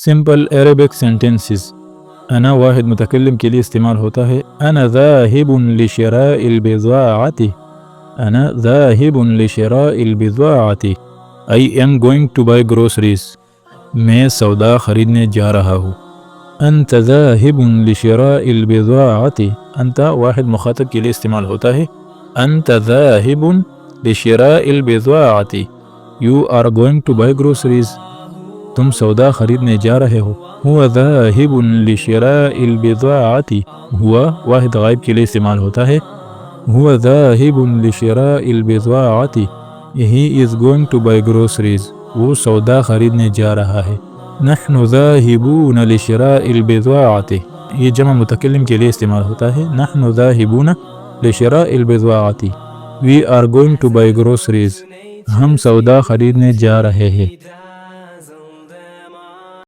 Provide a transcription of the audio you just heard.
simple Arabic sentences. أنا واحد متكلم کے لیے استعمال ہوتا ہے أنا ذاهب لشراء البضاعة. أنا ذاهب لشراء البضاعة. I am going to buy groceries. میں سودا خریدنے جا رہا ہوں. أنت ذاهب لشراء البضاعة. أنت واحد مخاطب کے لیے استعمال ہوتا ہے أنت ذاهب لشراء البضاعة. You are going to buy groceries. تم سودا خریدنے جا رہے ہو. هو ذاهب لشراء البضاعة. ہوا واحد غائب کے لیے استعمال ہوتا ہے هو ذاهب لشراء البضاعة. He is going to buy groceries. وہ سودا خریدنے جا رہا ہے. نحن ذاهبون لشراء البضاعة. یہ جمع متکلم کے لیے استعمال ہوتا ہے نحن ذاهبون لشراء البضاعة. We are going to buy groceries. ہم سودا خریدنے جا رہے ہیں.